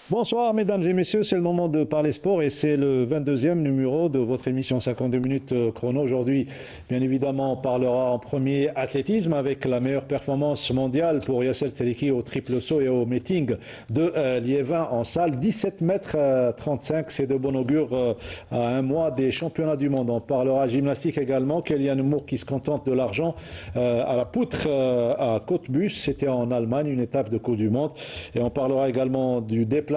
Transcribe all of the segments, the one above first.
Bonsoir mesdames et messieurs, c'est le moment de parler sport et c'est le 22e numéro de votre émission 52 minutes chrono. Aujourd'hui, bien évidemment, on parlera en premier athlétisme avec la meilleure performance mondiale pour Yasser Teleki au triple saut et au meeting de Liévin en salle. 17 mètres 35, c'est de bon augure à un mois des championnats du monde. On parlera gymnastique également, Kélian Moore qui se contente de l'argent à la poutre à Cottbus, c'était en Allemagne, une étape de Coupe du Monde. Et on parlera également du déplacement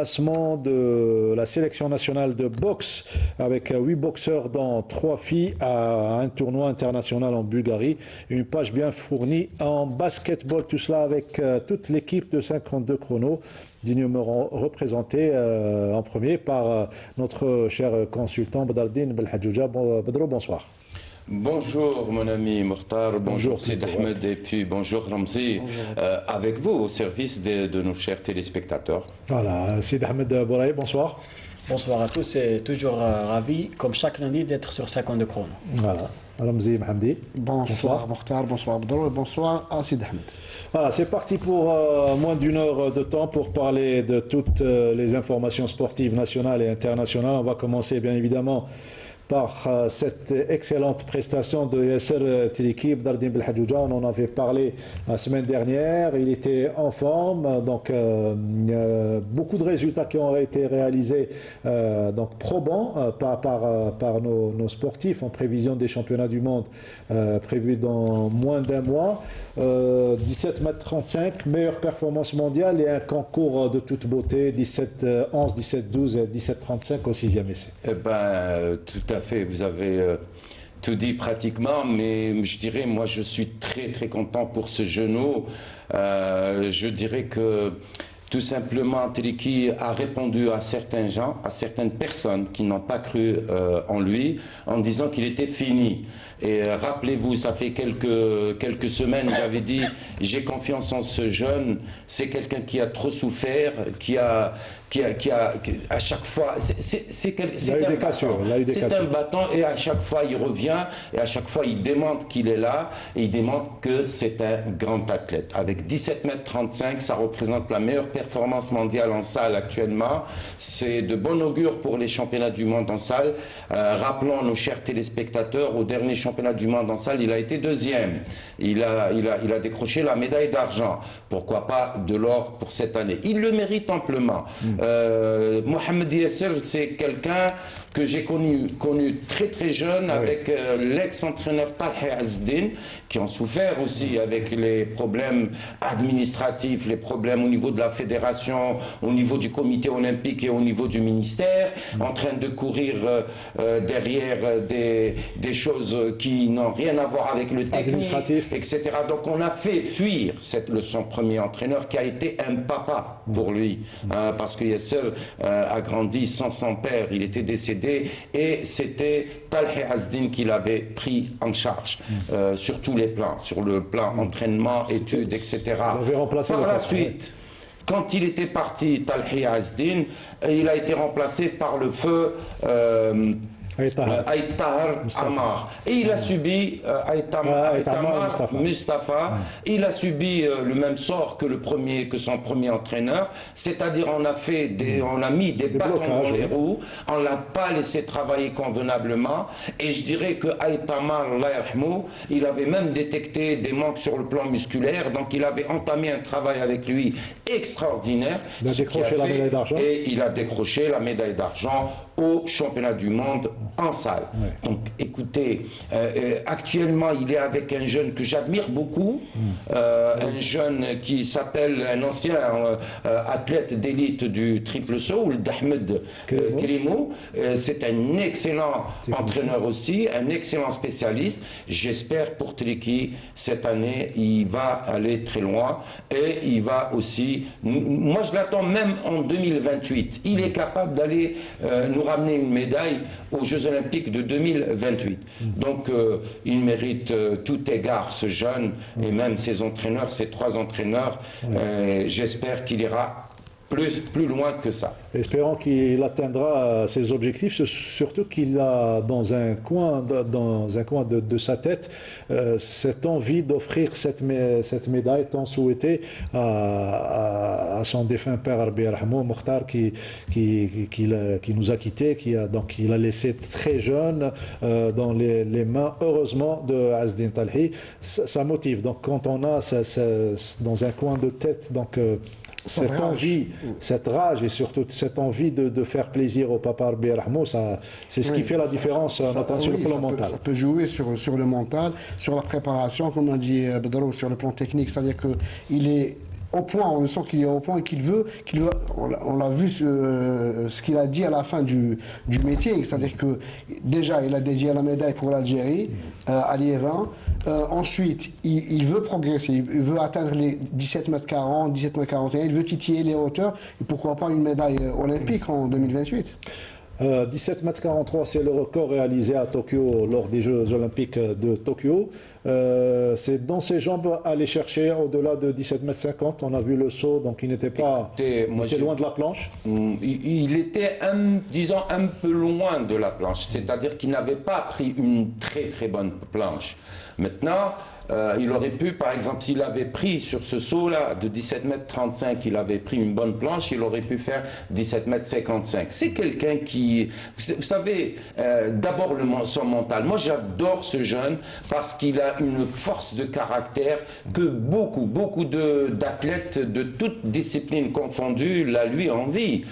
de la sélection nationale de boxe avec 8 boxeurs dont 3 filles à un tournoi international en Bulgarie. Une page bien fournie en basketball, tout cela avec toute l'équipe de 52 chronos dignement représenté en premier par notre cher consultant Badardine Belhadjouja. Badro, bonsoir. Bonjour mon ami Mokhtar, bonjour Sid Ahmed et puis bonjour Ramzi, avec vous au service de nos chers téléspectateurs. Voilà, Sid Ahmed Bouraï, bonsoir. Bonsoir à tous et toujours ravi, comme chaque lundi, d'être sur 52 chrono. Voilà, Ramzi Mohamdi. Bonsoir Mokhtar, bonsoir Abdallah, bonsoir Sid Ahmed. Voilà, c'est parti pour moins d'une heure de temps pour parler de toutes les informations sportives nationales et internationales. On va commencer bien évidemment par cette excellente prestation de Yasser Teleki, Badardine Belhadjouja. On en avait parlé la semaine dernière. Il était en forme, donc beaucoup de résultats qui ont été réalisés, donc probants par nos sportifs en prévision des championnats du monde prévus dans moins d'un mois. 17 mètres 35, meilleure performance mondiale et un concours de toute beauté, 17-11, 17-12 et 17-35 au 6e essai. Eh ben, tout à fait, vous avez tout dit pratiquement, mais je dirais, moi je suis très très content pour ce genou. Je dirais que tout simplement, Teleki a répondu à certains gens, à certaines personnes qui n'ont pas cru en lui, en disant qu'il était fini. Et rappelez-vous, ça fait quelques semaines, j'avais dit, j'ai confiance en ce jeune, c'est quelqu'un qui a trop souffert, qui a à chaque fois, c'est un battant et à chaque fois il revient et à chaque fois il démontre qu'il est là et il démontre que c'est un grand athlète. Avec 17 mètres 35, ça représente la meilleure performance mondiale en salle actuellement. C'est de bon augure pour les championnats du monde en salle. Rappelons à nos chers téléspectateurs, au dernier championnat du monde en salle, il a été deuxième. Il a décroché la médaille d'argent. Pourquoi pas de l'or pour cette année? Il le mérite amplement. Mohamed Yasser, c'est quelqu'un que j'ai connu très très jeune avec l'ex-entraîneur Talhi Azdin, qui ont souffert aussi avec les problèmes administratifs, les problèmes au niveau de la fédération, au niveau du comité olympique et au niveau du ministère, en train de courir derrière des choses qui n'ont rien à voir avec le technique, etc. Donc on a fait fuir son premier entraîneur qui a été un papa pour lui, parce que Yasser a grandi sans son père, il était décédé et c'était Talhi Azdin qui l'avait pris en charge sur tous les plans, sur le plan entraînement, études, etc. Par la suite, quand il était parti, Talhi Azdin, il a été remplacé par le feu Aït Tahar Ammar. Et il a subi Aït Tahar Mustafa. Il a subi le même sort que son premier entraîneur, c'est-à-dire on a mis des bâtons dans les roues, on l'a pas laissé travailler convenablement. Et je dirais que Aït Tahar, il avait même détecté des manques sur le plan musculaire, donc il avait entamé un travail avec lui extraordinaire. Il a décroché la médaille d'argent. Et il a décroché la médaille d'argent au championnat du monde en salle. Ouais. Donc écoutez, actuellement il est avec un jeune que j'admire beaucoup, un jeune qui s'appelle un ancien athlète d'élite du triple saut, Ahmed Kerimou. C'est un excellent entraîneur aussi, un excellent spécialiste. J'espère pour Teleki cette année il va aller très loin et il va aussi, moi je l'attends même en 2028, il est capable d'aller nous ramener une médaille aux Jeux Olympiques de 2028. Donc il mérite tout égard ce jeune et même ses entraîneurs, ses 3 entraîneurs. J'espère qu'il ira plus loin que ça. Espérons qu'il atteindra ses objectifs, surtout qu'il a dans un coin de sa tête cette envie d'offrir cette médaille tant souhaitée à son défunt père Rabbi Yarhamou Mokhtar qui nous a quittés, il a laissé très jeune dans les mains heureusement de Azdin Talhi. Ça motive. Donc quand on a dans un coin de tête cette envie, cette rage et surtout cette envie de faire plaisir au papa Rabbi Yarhamou, c'est ce qui fait la différence, notamment sur le plan mental. Ça peut jouer sur le mental, sur la préparation, comme a dit Bedrou, sur le plan technique, c'est-à-dire qu'il est au point, on le sent qu'il est au point et qu'il veut, on l'a vu ce qu'il a dit à la fin du meeting, c'est-à-dire que déjà il a dédié la médaille pour l'Algérie à l'Iran. Ensuite, il veut progresser, il veut atteindre les 17 mètres 40, 17 mètres 41, il veut titiller les hauteurs et pourquoi pas une médaille olympique en 2028. 17 mètres 43, c'est le record réalisé à Tokyo lors des Jeux Olympiques de Tokyo. C'est dans ses jambes aller chercher au-delà de 17 mètres 50. On a vu le saut, donc il n'était pas loin de la planche. Il était, disons, un peu loin de la planche. C'est-à-dire qu'il n'avait pas pris une très très bonne planche. Maintenant, il aurait pu, par exemple, s'il avait pris sur ce saut-là de 17 mètres 35, il avait pris une bonne planche, il aurait pu faire 17 mètres 55. C'est quelqu'un qui, vous savez, d'abord son mental. Moi, j'adore ce jeune parce qu'il a une force de caractère que beaucoup d'athlètes de toutes disciplines confondues la lui envient.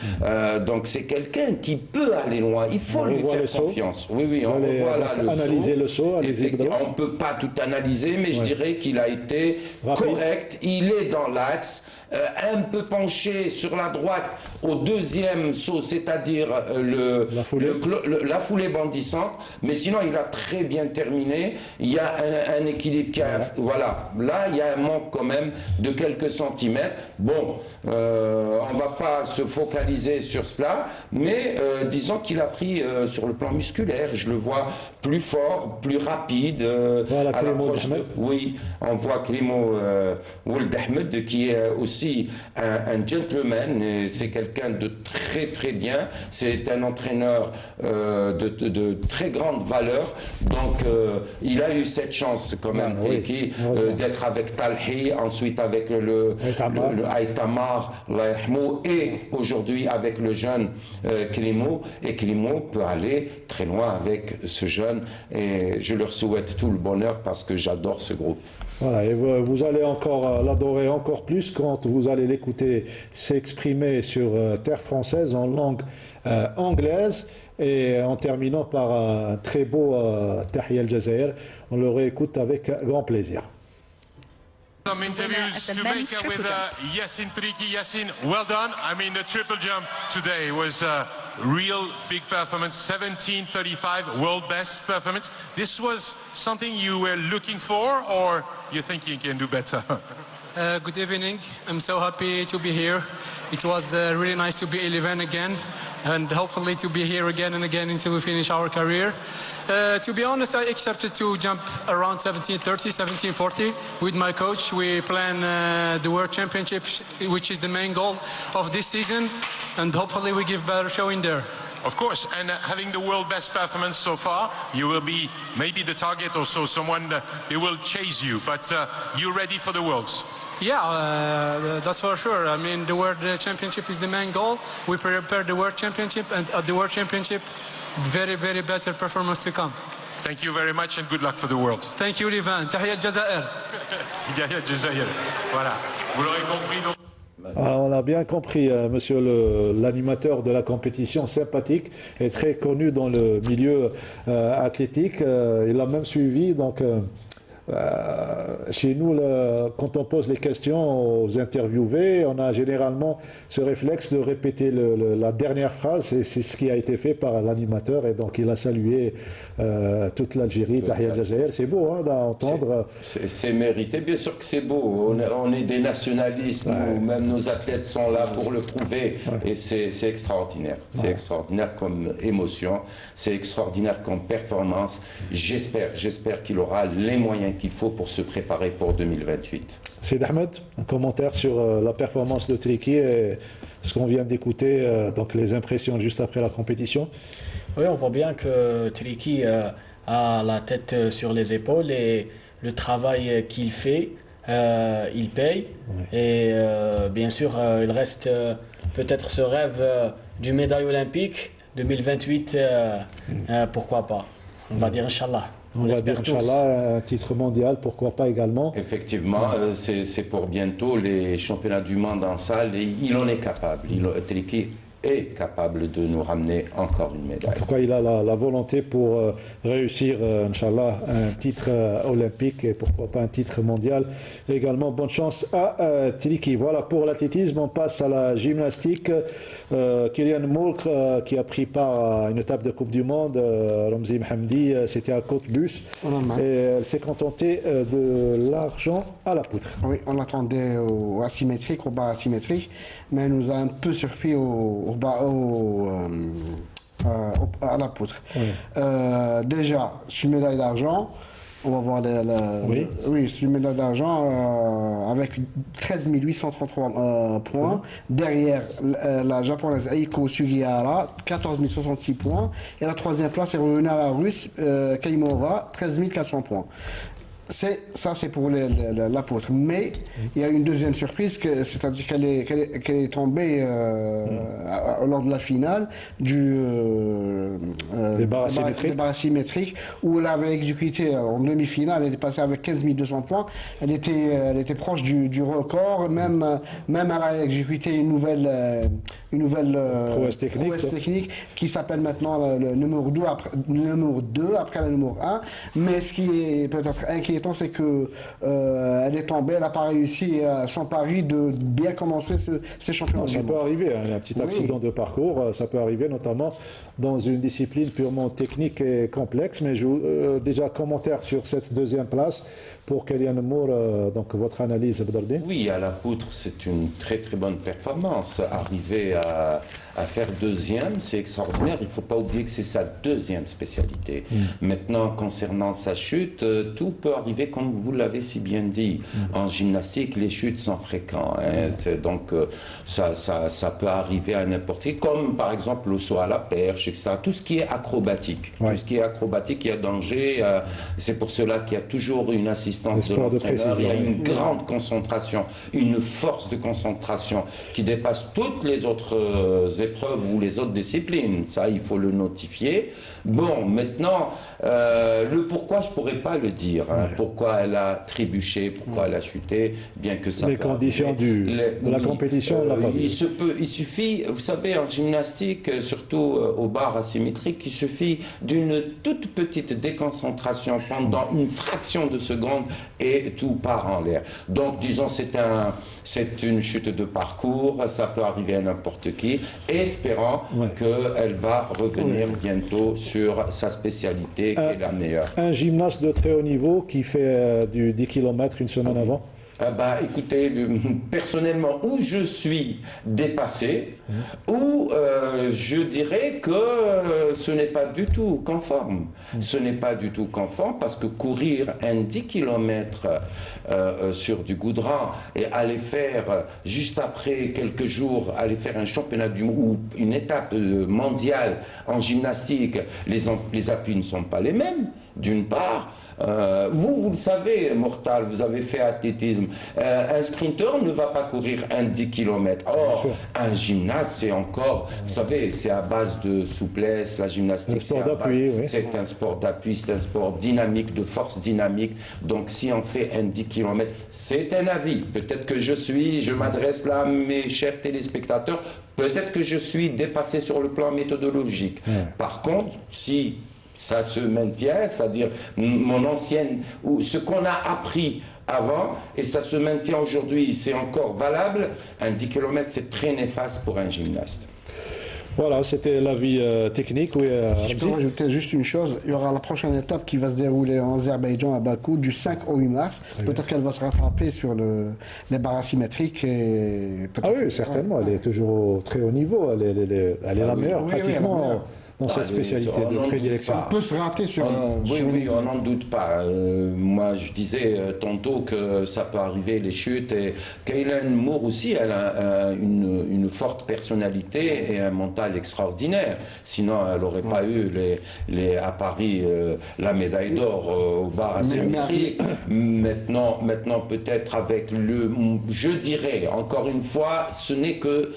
Donc, c'est quelqu'un qui peut aller loin. Il faut lui faire confiance. Oui, on voit là le analyser le saut. On ne peut pas tout analyser, mais je dirais qu'il a été correct. Il est dans l'axe, un peu penché sur la droite au deuxième saut, c'est-à-dire la foulée bondissante. Mais sinon, il a très bien terminé. Il y a un équilibre qui a... Voilà. Là, il y a un manque quand même de quelques centimètres. Bon, on ne va pas se focaliser sur cela, mais disons qu'il a pris sur le plan musculaire. Je le vois plus fort, plus rapide. Voilà, oui, on voit Klimo Ould Ahmed qui est aussi un gentleman, c'est quelqu'un de très très bien, c'est un entraîneur de très grande valeur, donc il a eu cette chance quand même d'être avec Talhi, ensuite avec le Aïtamar et aujourd'hui avec le jeune Klimo, et Klimo peut aller très loin avec ce jeune et je leur souhaite tout le bonheur parce que j'adore ce groupe. Voilà, et vous allez encore l'adorer encore plus quand vous allez l'écouter s'exprimer sur terre française en langue anglaise et en terminant par un très beau Tahia El Jazair. On le réécoute avec grand plaisir. Some interviews to make with Yacine Triki. Yacine, well done. I mean, the triple jump today was a real big performance, 17:35, world best performance. This was something you were looking for, or you think you can do better? Good evening. I'm so happy to be here. It was really nice to be 11 again, and hopefully to be here again and again until we finish our career. To be honest, I accepted to jump around 17:30, 17:40 with my coach. We plan the World Championships, which is the main goal of this season, and hopefully we give better show in there. Of course, and having the world best performance so far, you will be maybe the target or so, someone who will chase you, but you're ready for the Worlds. Yeah, that's for sure. I mean, the World Championship is the main goal. We prepare the World Championship, and at the World Championship, very, very better performance to come. Thank you very much and good luck for the World. Thank you, Livan. Tahia El Jazair. Tahia El Jazair. Voilà. Vous l'aurez compris. Donc... Alors, on a bien compris, monsieur l'animateur de la compétition, sympathique et très connu dans le milieu athlétique. Il a même suivi, donc... chez nous, quand on pose les questions aux interviewés, on a généralement ce réflexe de répéter la dernière phrase, et c'est ce qui a été fait par l'animateur, et donc il a salué toute l'Algérie, Tahia El Jazair. C'est beau d'entendre. C'est mérité, bien sûr que c'est beau. On est des nationalistes, même nos athlètes sont là pour le prouver, et c'est extraordinaire. C'est extraordinaire comme émotion, c'est extraordinaire comme performance. J'espère qu'il aura les moyens qu'il faut pour se préparer pour 2028. Sid Ahmed, un commentaire sur la performance de Triki et ce qu'on vient d'écouter, donc les impressions juste après la compétition. Oui, on voit bien que Triki a la tête sur les épaules et le travail qu'il fait, il paye. Et bien sûr, il reste peut-être ce rêve du médaille olympique 2028, pourquoi pas. On va dire Inch'Allah. On va dire, Inch'Allah, un titre mondial, pourquoi pas également. Effectivement, c'est pour bientôt les championnats du monde en salle et il en est capable. Triki est capable de nous ramener encore une médaille. En tout cas, il a la volonté pour réussir, Inch'Allah, un titre olympique et pourquoi pas un titre mondial. Et également, bonne chance à Triki. Voilà pour l'athlétisme. On passe à la gymnastique. Kylian Moulk qui a pris part à une étape de Coupe du Monde. Ramzi Mohamdi, c'était à Cottbus. Et elle s'est contentée de l'argent à la poutre. Oui, on l'attendait au asymétrique, au bar asymétrique, mais elle nous a un peu surpris à la poutre. Déjà, sur une médaille d'argent, on va voir oui, sur une médaille d'argent avec 13 833 points. Derrière la japonaise Eiko Sugihara, 14 066 points. Et la troisième place est revenue à la russe Kaimova, 13 400 points. Ça, c'est pour l'apôtre. Mais il y a une deuxième surprise, c'est-à-dire qu'elle est tombée lors de la finale des barres asymétriques, où elle avait exécuté en demi-finale, elle est passée avec 15 200 points. Elle était proche du record, même elle a exécuté une nouvelle prouesse technique qui s'appelle maintenant le numéro 2 après le numéro 1. Mais ce qui est peut-être inquiétant, c'est que elle est tombée, elle n'a pas réussi son pari de bien commencer ces championnats. Ça peut arriver, un petit accident de parcours, ça peut arriver notamment dans une discipline purement technique et complexe. Mais déjà, commentaire sur cette deuxième place pour Kylian Moore, donc votre analyse, Bdardine. Oui, à la poutre, c'est une très très bonne performance. Arriver à faire deuxième, c'est extraordinaire. Il ne faut pas oublier que c'est sa deuxième spécialité. Maintenant, concernant sa chute, tout peut arriver comme vous l'avez si bien dit. En gymnastique, les chutes sont fréquentes. Donc, ça peut arriver à n'importe qui, comme par exemple le saut à la perche, etc. Tout ce qui est acrobatique. Tout ce qui est acrobatique, il y a danger. C'est pour cela qu'il y a toujours une assistance de l'entraîneur. Il y a une grande concentration, une force de concentration qui dépasse toutes les autres épreuves ou les autres disciplines. Ça, il faut le notifier. Bon, maintenant, le pourquoi, je ne pourrais pas le dire. Pourquoi elle a trébuché, pourquoi elle a chuté, bien que ça... Les conditions de la compétition, il suffit, vous savez, en gymnastique, surtout au bar asymétrique, il suffit d'une toute petite déconcentration pendant une fraction de seconde et tout part en l'air. Donc, disons, c'est une chute de parcours, ça peut arriver à n'importe qui, espérant qu'elle va revenir bientôt sur sa spécialité qui est la meilleure. Un gymnaste de très haut niveau qui fait du 10 km une semaine avant? Écoutez, personnellement, où je suis dépassé, ou je dirais que ce n'est pas du tout conforme. Ce n'est pas du tout conforme parce que courir un 10 km sur du goudron et aller faire, juste après quelques jours, aller faire un championnat du monde ou une étape mondiale en gymnastique, les appuis ne sont pas les mêmes, d'une part. Vous le savez, Mortal, vous avez fait athlétisme. Un sprinter ne va pas courir un 10 km. Or, un gymnaste, c'est encore, vous savez, c'est à base de souplesse, la gymnastique. C'est un sport d'appui, c'est un sport dynamique, de force dynamique. Donc, si on fait un 10 km, c'est un avis. Peut-être que je m'adresse là à mes chers téléspectateurs, peut-être que je suis dépassé sur le plan méthodologique. Par contre, si ça se maintient, c'est-à-dire mon ancienne, ou ce qu'on a appris avant, et ça se maintient aujourd'hui, c'est encore valable, un 10 km, c'est très néfaste pour un gymnaste. Voilà, c'était l'avis technique. Oui, si je peux rajouter juste une chose, il y aura la prochaine étape qui va se dérouler en Azerbaïdjan à Bakou du 5 au 8 mars. Peut-être qu'elle va se rattraper sur les barres asymétriques. Oui, certainement. Elle est toujours au très haut niveau. Elle est la meilleure pratiquement dans cette spécialité de prédilection. On peut se rater sur. Oui, sur oui, on n'en doute pas. Moi, je disais tantôt que ça peut arriver, les chutes. Et Kaylen Moore aussi, elle a une forte personnalité et un mental extraordinaire. Sinon, elle n'aurait pas eu à Paris la médaille d'or au bar asymétrique. Maintenant, peut-être avec je dirais, encore une fois, ce n'est que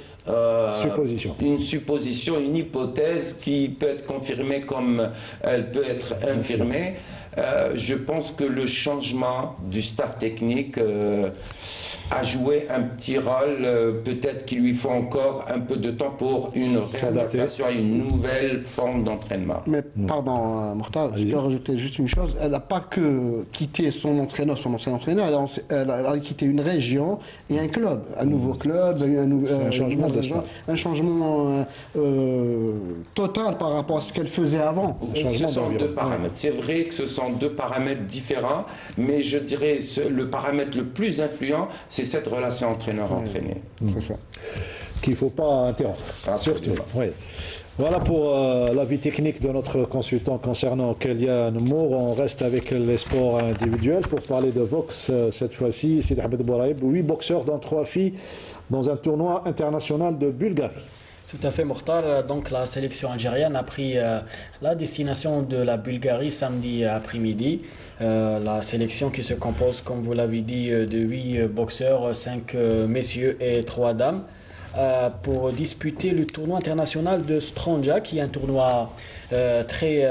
une supposition, une hypothèse qui peut être confirmée comme elle peut être infirmée. Je pense que le changement du staff technique a joué un petit rôle. Peut-être qu'il lui faut encore un peu de temps pour une réadaptation à une nouvelle forme d'entraînement. Mais pardon, Mortal, je peux rajouter juste une chose. Elle n'a pas que quitté son ancien entraîneur, elle a quitté une région et un club, un nouveau club, un changement de staff. Un changement total par rapport à ce qu'elle faisait avant. Ce sont deux paramètres. C'est vrai que ce sont deux paramètres différents, mais je dirais le paramètre le plus influent, c'est cette relation entraîneur-entraîné. C'est ça. Qu'il ne faut pas interrompre. Surtout. Oui. Voilà pour l'avis technique de notre consultant concernant Kaylen Moore. On reste avec les sports individuels pour parler de boxe cette fois-ci. Sidi Ahmed Bouraïb, 8 boxeurs dont 3 filles dans un tournoi international de Bulgarie. Tout à fait, Mokhtar. Donc la sélection algérienne a pris la destination de la Bulgarie samedi après-midi. La sélection qui se compose, comme vous l'avez dit, de 8 boxeurs, 5 messieurs et 3 dames, pour disputer le tournoi international de Stranja, qui est un tournoi très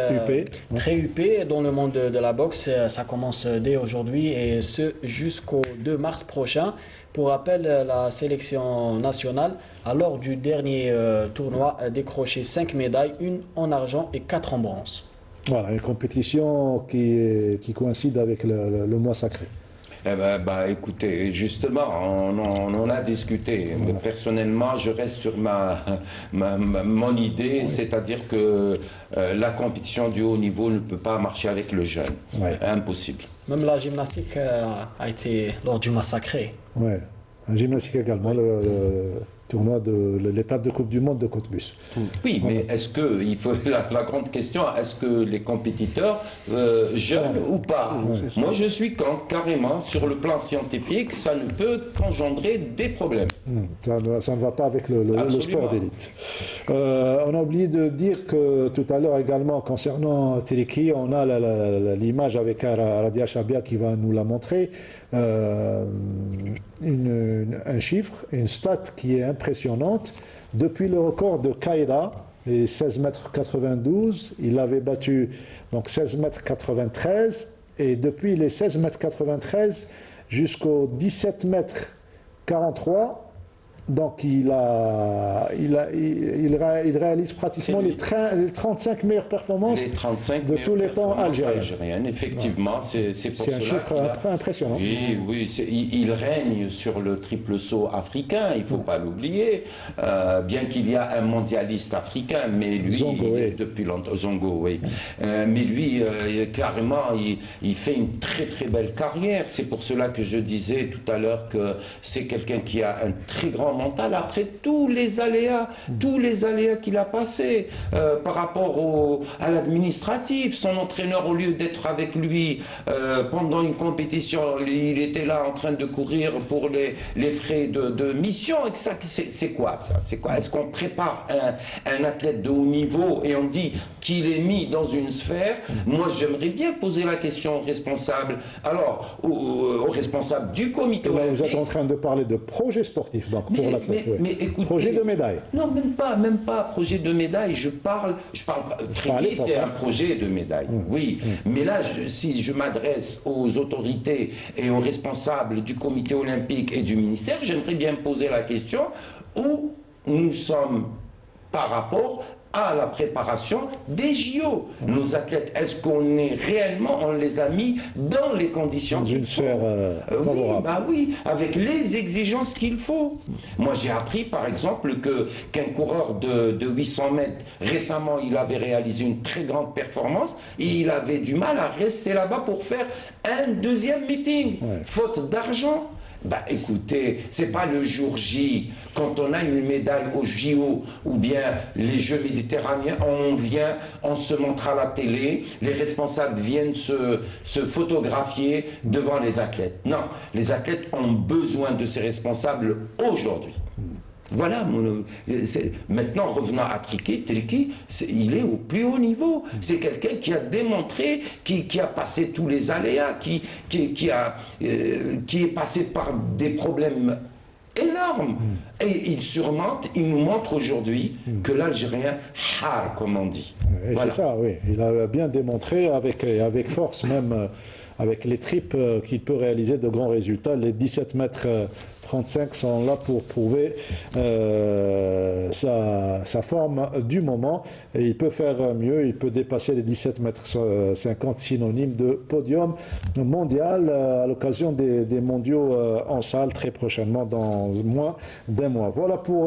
huppé dans le monde de la boxe. Ça commence dès aujourd'hui et ce jusqu'au 2 mars prochain. Pour rappel, la sélection nationale a lors du dernier tournoi décroché 5 médailles, 1 en argent et 4 en bronze. Voilà, une compétition qui coïncide avec le mois sacré. Eh ben, écoutez, justement, on en a discuté. Mais personnellement, je reste sur mon idée, c'est-à-dire que la compétition du haut niveau ne peut pas marcher avec le jeune. Ouais. Impossible. Même la gymnastique a été lors du massacré. Oui, en gymnastique également, le tournoi de l'étape de Coupe du Monde de Cottbus. Oui, mais est-ce que, la grande question, est-ce que les compétiteurs, jeunes ou pas, moi je suis carrément sur le plan scientifique, ça ne peut qu'engendrer des problèmes. Ça ne va pas avec le sport d'élite. On a oublié de dire que tout à l'heure également, concernant Tiriki, on a l'image avec Radia Chabia qui va nous la montrer. Un chiffre, une stat qui est impressionnante. Depuis le record de Kaïda, les 16 mètres 92, il avait battu donc 16 mètres 93 et depuis les 16 mètres 93 jusqu'aux 17 mètres 43, donc il réalise pratiquement les 35 meilleures performances de tous les temps algériens. Effectivement, c'est pour cela. C'est un chiffre impressionnant. Oui, il règne sur le triple saut africain, il ne faut pas l'oublier. Bien qu'il y a un mondialiste africain, mais lui, depuis longtemps, Zongo, oui. Mais lui, carrément, il fait une très très belle carrière. C'est pour cela que je disais tout à l'heure que c'est quelqu'un qui a un très grand mental après tous les aléas qu'il a passés par rapport à l'administratif. Son entraîneur, au lieu d'être avec lui pendant une compétition, il était là en train de courir pour les frais de mission, etc. C'est quoi ça? C'est quoi? Est-ce qu'on prépare un athlète de haut niveau et on dit qu'il est mis dans une sphère? Moi, j'aimerais bien poser la question aux responsables, alors aux responsables du comité olympique. Vous êtes en train de parler de projet sportif, donc pour l'athlète. Mais écoutez, projet de médaille. Non, même pas projet de médaille. Je parle Tiriki, c'est un projet de médaille. Oui, mais là, si je m'adresse aux autorités et aux responsables du comité olympique et du ministère, j'aimerais bien poser la question où nous sommes par rapport à la préparation des JO. Nos athlètes, est-ce qu'on est réellement, on les a mis dans les conditions qu'il faut? Oui, avec les exigences qu'il faut. Moi, j'ai appris, par exemple, qu'un coureur de 800 mètres, récemment, il avait réalisé une très grande performance et il avait du mal à rester là-bas pour faire un deuxième meeting. Faute d'argent. Bah écoutez, c'est pas le jour J, quand on a une médaille au JO ou bien les Jeux méditerranéens, on vient, on se montre à la télé, les responsables viennent se photographier devant les athlètes. Non, les athlètes ont besoin de ces responsables aujourd'hui. Voilà, maintenant revenons à Triki, il est au plus haut niveau. C'est quelqu'un qui a démontré, qui a passé tous les aléas, qui est passé par des problèmes énormes. Et il surmonte, il nous montre aujourd'hui que l'Algérien har, comme on dit. Et Voilà. c'est ça, oui. Il a bien démontré avec force, même avec les tripes, qu'il peut réaliser de grands résultats. Les 17 mètres 35 sont là pour prouver sa forme du moment. Et il peut faire mieux, il peut dépasser les 17 mètres 50, synonyme de podium mondial à l'occasion des mondiaux en salle très prochainement, dans moins d'un mois. Voilà pour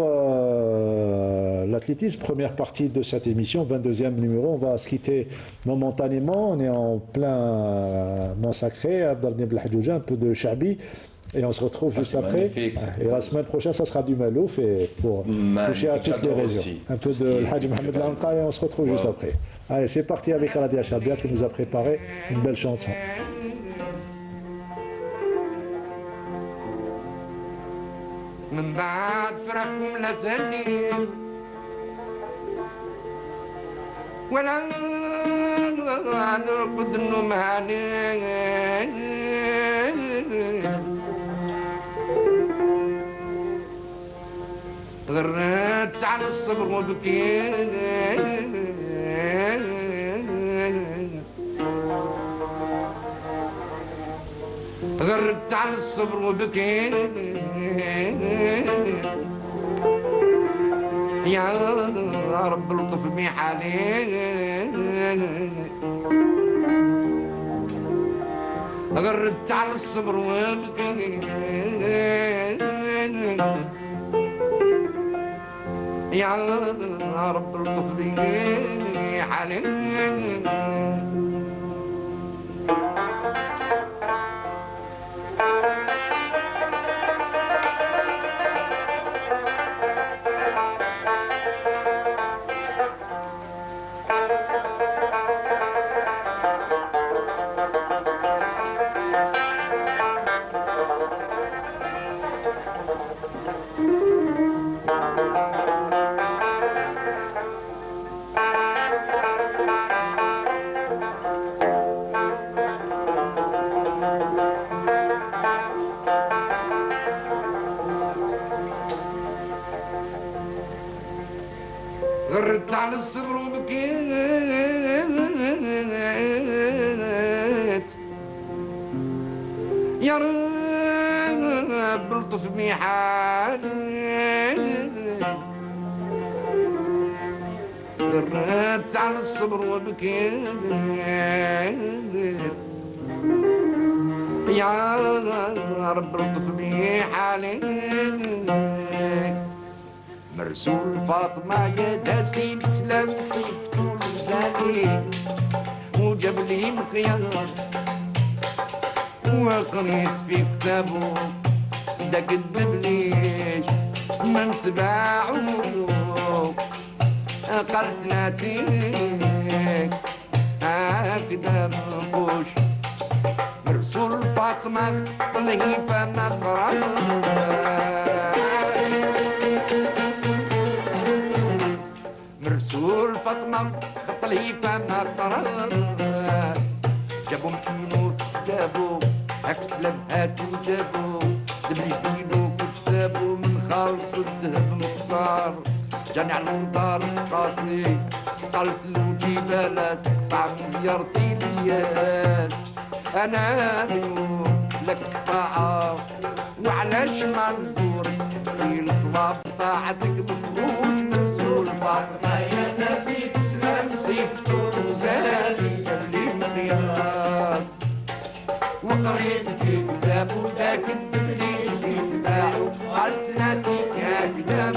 l'athlétisme, première partie de cette émission, 22e numéro. On va se quitter momentanément, on est en plein sacré, Abdelghani Belhadjouja, un peu de Chabi, et on se retrouve juste après. magnifique. Et la semaine prochaine, ça sera du Malouf, et pour toucher à toutes les j'adore régions. aussi. Un peu Tout ce de qui est Hadj Mohamed Lanqa, et on se retrouve juste après. Allez, c'est parti avec Aladia Chabia qui nous a préparé une belle chanson. من بعد فرحكم لا تهني ولا نرقد النوم هاني غردت على الصبر وبكيت غردت على الصبر وبكيت يا رب لطف بي حالي غردت على الصبر وبكيت يا رب لطف بي حالي غردت على الصبر وبكيت يا رب لطف بي حالي غردت على الصبر وبكيت يا رب لطف بي حالي مرسول فاطمة يا داسي بسلام صيفته لزاني وجاب لي مخيار وقريت في كتابه داك الدبليش ما نتباعو قالت ناتيك هكذا منقوش مرسول فاطمة طليفة مفرق مرسول فاطمة خط الهيفا ما قرر جابوا محمود جابوا عكس لبهات وجابوا دبلي زينو كتابوا من خالص الذهب مختار جاني على الدار قاسي قالت له جبالات تقطع من زيارتي ليال انا اليوم لك طاعة وعلاش ما ندور في الطلاب طاعتك مفروش مرسول فاطمة يا ناسي تسلم صيفته وزالي قبلي مقياس وقريت في كتاب وذاك الدبلي في تباعه قالت ناتيك هكذا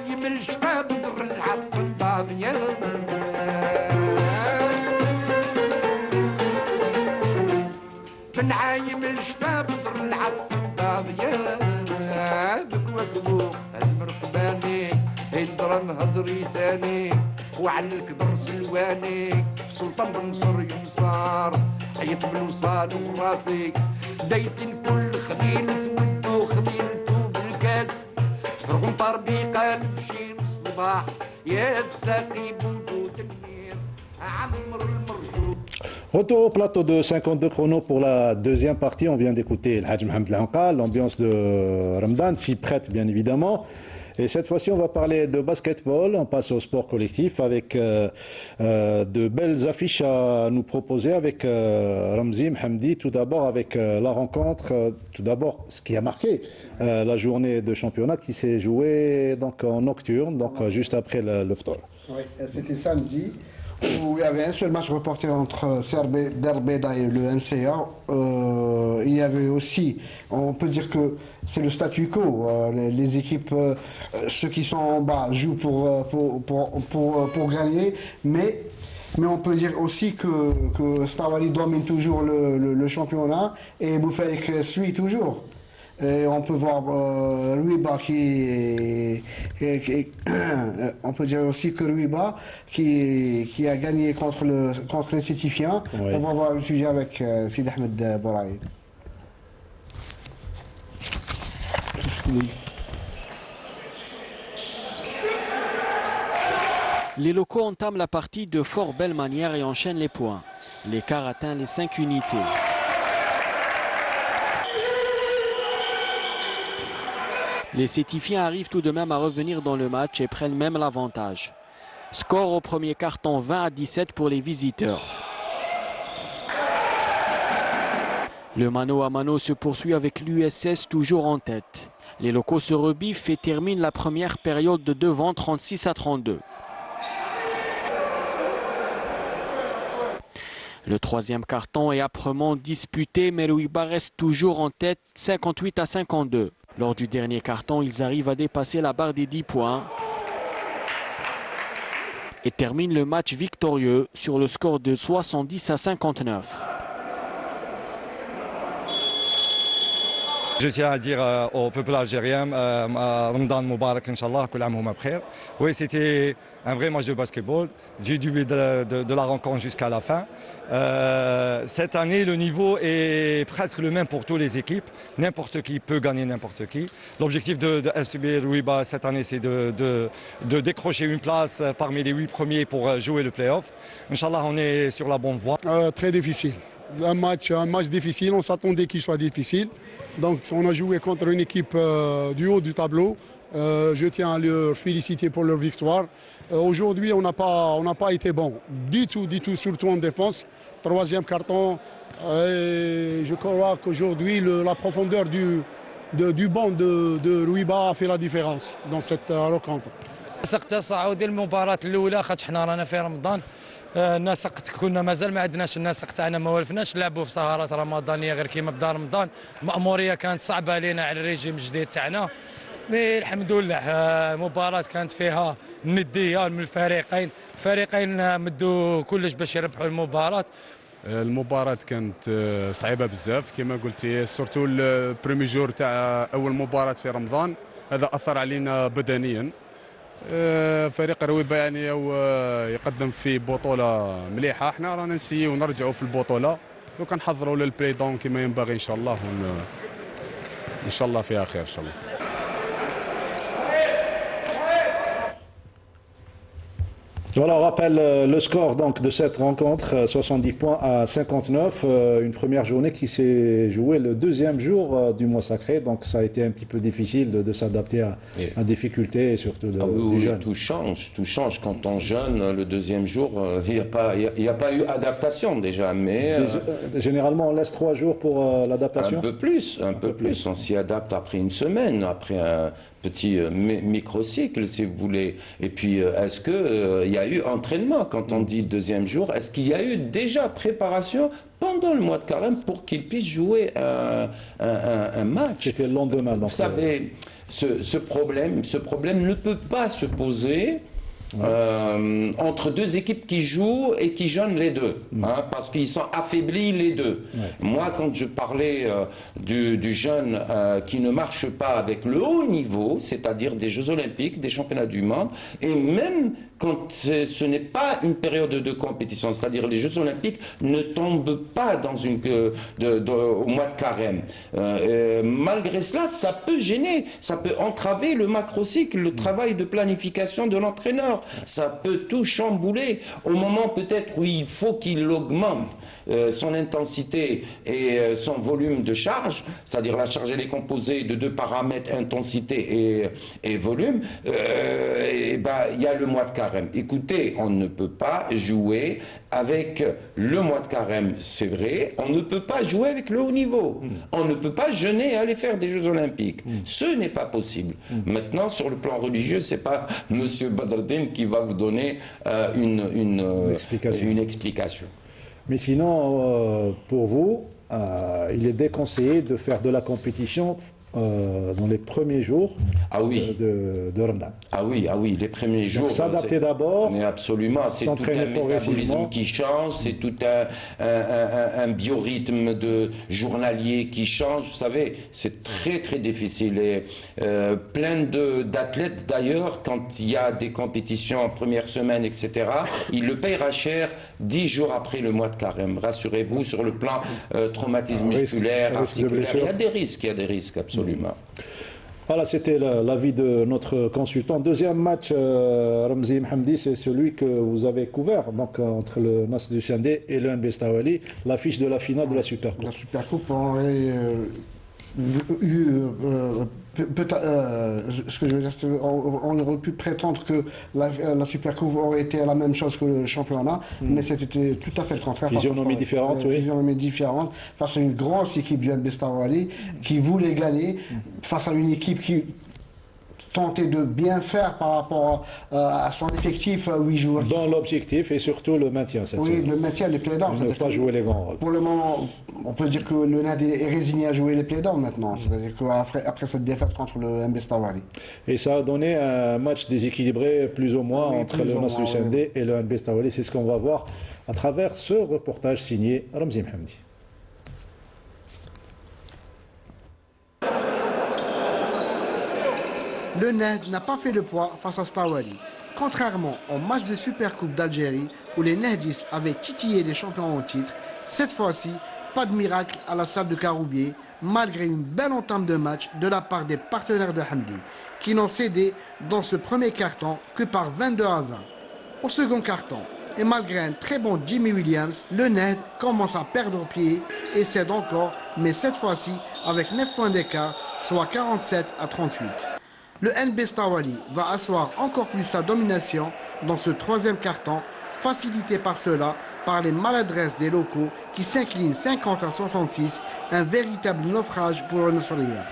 نعايم الشباب نرجع الضامية بنعايم الشباب نرجع الضامية بكوكبو أزمر قباني هيدرا نهضر لساني وعلى الكبر سلواني سلطان بن نصر ينصار عيط بالوصال وراسي دايت الكل خديلتو خديلتو بالكاس فرغم طربي قلب شي الصباح يا الساقي بودو تنير عمر المرجو. Retour au plateau de 52 chronos pour la deuxième partie. On vient d'écouter le Hadj Mohamed Lanqa, l'ambiance de Ramadan s'y prête bien évidemment. Et cette fois-ci, on va parler de basketball. On passe au sport collectif avec de belles affiches à nous proposer avec Ramzi Mhamdi. Tout d'abord avec la rencontre, tout d'abord ce qui a marqué la journée de championnat qui s'est jouée donc en nocturne, donc juste après le ftor. Oui, c'était samedi, où il y avait un seul match reporté entre CRB d'Erbeda et le NCA. Il y avait aussi, on peut dire que c'est le statu quo. Les équipes, ceux qui sont en bas jouent pour gagner, mais on peut dire aussi que Stawali domine toujours le championnat et Boufaïk suit toujours. Et on peut voir Ruiba on peut dire aussi que Ruiba qui a gagné contre les Sétifiens. Oui. On va voir le sujet avec Sid Ahmed Bouraï. Les locaux entament la partie de fort belle manière et enchaînent les points. L'écart atteint les 5 unités. Les Sétifiens arrivent tout de même à revenir dans le match et prennent même l'avantage. Score au premier quart-temps 20-17 pour les visiteurs. Le mano à mano se poursuit avec l'USS toujours en tête. Les locaux se rebiffent et terminent la première période de devant 36-32. Le troisième carton est âprement disputé, mais Ruiba reste toujours en tête 58-52. Lors du dernier carton, ils arrivent à dépasser la barre des 10 points et terminent le match victorieux sur le score de 70-59. Je tiens à dire au peuple algérien, Ramadan Moubarak, Inch'Allah, que l'âme bkhir. Oui, c'était un vrai match de basketball, du début de la rencontre jusqu'à la fin. Cette année, le niveau est presque le même pour toutes les équipes. N'importe qui peut gagner n'importe qui. L'objectif de LCB Ruiba cette année, c'est de décrocher une place parmi les 8 premiers pour jouer le play-off. Inch'Allah, on est sur la bonne voie. Très difficile. Un match difficile, on s'attendait qu'il soit difficile. Donc on a joué contre une équipe du haut du tableau. Je tiens à leur féliciter pour leur victoire. Aujourd'hui, on n'a pas été bon du tout, surtout en défense. Troisième carton. Je crois qu'aujourd'hui, la profondeur du banc de Ruiba a fait la différence dans cette rencontre. النسق كنا مازال ما عندناش النسق تاعنا ما والفناش نلعبوا في سهرات رمضانيه غير كيما بدا رمضان المأموريه كانت صعبه علينا على الريجيم الجديد تاعنا مي الحمد لله المباراه كانت فيها نديه من الفريقين مدوا كلش باش يربحوا المباراه. المباراة كانت صعيبة بزاف كما قلتي سورتو البريمي جور تاع أول مباراة في رمضان هذا أثر علينا بدنيا. فريق رويبا يعني يقدم في بطولة مليحة، احنا رانا نسيو ونرجعوا في البطولة وكنحضروا للبلاي داون كما ينبغي إن شاء الله إن شاء الله فيها خير إن شاء الله. Voilà, on rappelle le score donc de cette rencontre, 70 points à 59, une première journée qui s'est jouée le deuxième jour du mois sacré, donc ça a été un petit peu difficile de s'adapter à la difficulté et surtout du jeûne. Tout change. Quand on jeûne, le deuxième jour, il n'y a pas eu adaptation déjà, mais... Généralement, on laisse 3 jours pour l'adaptation. Un peu plus. On s'y adapte après une semaine, après un petit microcycle, si vous voulez. Et puis, est-ce qu'il y a eu entraînement quand on dit deuxième jour? Est-ce qu'il y a eu déjà préparation pendant le mois de carême pour qu'ils puissent jouer un match? C'était le lendemain. Vous savez, ce problème ne peut pas se poser entre deux équipes qui jouent et qui jeûnent les deux, parce qu'ils sont affaiblis les deux. Moi, quand je parlais du jeûne qui ne marche pas avec le haut niveau, c'est-à-dire des Jeux Olympiques, des championnats du monde, et même quand ce n'est pas une période de compétition, c'est-à-dire les Jeux Olympiques ne tombent pas dans au mois de carême. Malgré cela, ça peut gêner, ça peut entraver le macrocycle, le travail de planification de l'entraîneur. Ça peut tout chambouler au moment peut-être où il faut qu'il augmente son intensité et son volume de charge, c'est-à-dire la charge elle est composée de deux paramètres, intensité et volume, et il y a le mois de carême. Écoutez, on ne peut pas jouer avec le mois de carême, c'est vrai, on ne peut pas jouer avec le haut niveau, on ne peut pas jeûner et aller faire des Jeux Olympiques, ce n'est pas possible. Maintenant, sur le plan religieux, c'est pas Monsieur Badreddine qui va vous donner une explication. Mais sinon, pour vous, il est déconseillé de faire de la compétition dans les premiers jours de Ramadan. Ah oui, les premiers jours. S'adapter d'abord. Mais absolument, c'est tout un métabolisme qui change, c'est tout un biorhythme de journalier qui change. Vous savez, c'est très très difficile. Et plein d'athlètes d'ailleurs, quand il y a des compétitions en première semaine, etc., ils le payera cher 10 jours après le mois de carême. Rassurez-vous, sur le plan traumatisme musculaire, articulaire, il y a des risques, absolument. Voilà, c'était l'avis de notre consultant. Deuxième match, Ramzi Mhamdi, c'est celui que vous avez couvert, donc entre le Nasr du Sindé et le NB Stawali, l'affiche de la finale de la Supercoupe. La Supercoupe aurait ce que je veux dire, c'est on aurait pu prétendre que la Supercoupe aurait été la même chose que le championnat, mais c'était tout à fait le contraire. Physionomie différente, oui. Physionomie différente, face à une grosse équipe du NB Stawali qui voulait gagner, face à une équipe qui tentait de bien faire par rapport à son effectif, 8 joueurs. Dans l'objectif et surtout le maintien, cette Oui, le maintien, les playdowns. Ne pas jouer les grands rôles. Pour le moment, on peut dire que le NAD est résigné à jouer les playdowns maintenant. C'est-à-dire qu'après cette défaite contre le MB Stawali. Et ça a donné un match déséquilibré plus ou moins entre le Nasr du Sindé et le NB Stawali. C'est ce qu'on va voir à travers ce reportage signé Ramzi Mhamdi. Le NAD n'a pas fait le poids face à Stawali. Contrairement au match de Supercoupe d'Algérie où les Nahdistes avaient titillé les champions en titre, cette fois-ci, pas de miracle à la salle de Caroubier, malgré une belle entame de match de la part des partenaires de Hamdi, qui n'ont cédé dans ce premier carton que par 22 à 20. Au second carton, et malgré un très bon Jimmy Williams, le NAD commence à perdre pied et cède encore, mais cette fois-ci avec 9 points d'écart, soit 47 à 38. Le NB Stawali va asseoir encore plus sa domination dans ce troisième carton, facilité par cela par les maladresses des locaux qui s'inclinent 50 à 66, un véritable naufrage pour le Nasriyya.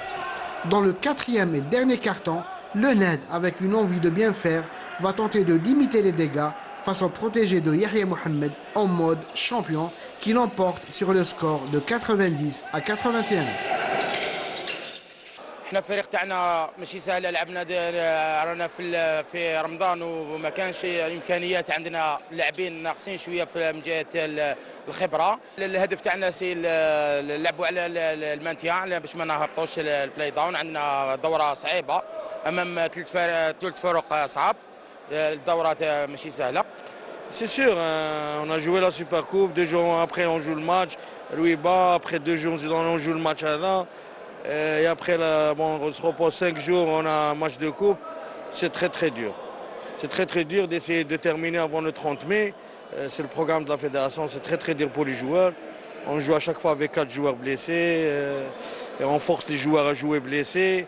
Dans le quatrième et dernier carton, le NAD, avec une envie de bien faire, va tenter de limiter les dégâts face au protégé de Yahya Mohamed en mode champion qui l'emporte sur le score de 90 à 81. احنا الفريق تاعنا ماشي سهله، لعبنا رانا في رمضان وما كانش الامكانيات، عندنا لاعبين ناقصين شويه من جهه الخبره. الهدف تاعنا سي نلعبوا على المانتيان باش ما نهبطوش البلاي داون. عندنا دوره صعيبه امام ثلاث فرق صعاب، الدوره ماشي سهله. C'est sûr, on a joué la Supercoupe, 2 jours après on joue le match, Louis Ba, après 2 jours on joue le match à là. Et après, on se repose 5 jours, on a un match de coupe. C'est très très dur. C'est très très dur d'essayer de terminer avant le 30 mai. C'est le programme de la fédération, c'est très très dur pour les joueurs. On joue à chaque fois avec 4 joueurs blessés et on force les joueurs à jouer blessés.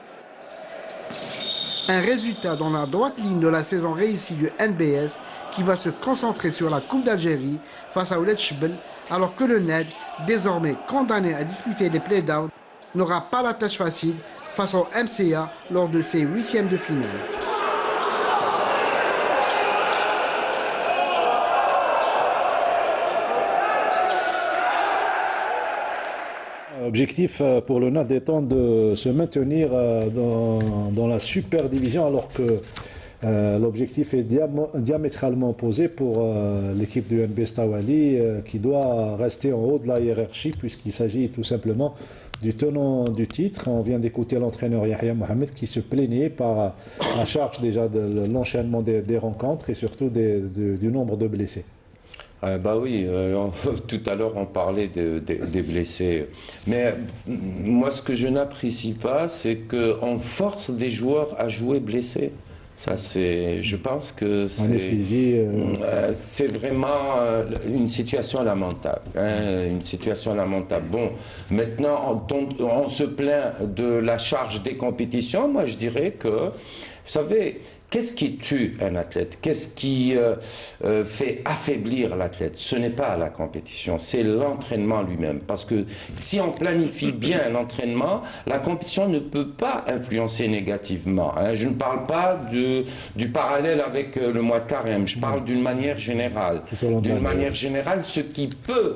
Un résultat dans la droite ligne de la saison réussie du NBS qui va se concentrer sur la Coupe d'Algérie face à Ouled Chbel, alors que le NAD, désormais condamné à disputer les playdowns, n'aura pas la tâche facile face au MCA lors de ses 8e de finale. L'objectif pour le NAD étant de se maintenir dans la super division alors que l'objectif est diamétralement opposé pour l'équipe du NB Stawali qui doit rester en haut de la hiérarchie puisqu'il s'agit tout simplement du tenant du titre. On vient d'écouter l'entraîneur Yahya Mohamed qui se plaignait par la charge déjà de l'enchaînement des rencontres et surtout du nombre de blessés. Bah oui, tout à l'heure on parlait des blessés. Mais moi ce que je n'apprécie pas, c'est qu'on force des joueurs à jouer blessés. Ça, je pense que c'est vraiment une situation lamentable. Une situation lamentable. Bon, maintenant, on se plaint de la charge des compétitions. Moi, je dirais que, vous savez, qu'est-ce qui tue un athlète? Qu'est-ce qui fait affaiblir l'athlète? Ce n'est pas la compétition, c'est l'entraînement lui-même. Parce que si on planifie bien l'entraînement, la compétition ne peut pas influencer négativement. Je ne parle pas du parallèle avec le mois de carême, je parle d'une manière générale. D'une manière générale, ce qui peut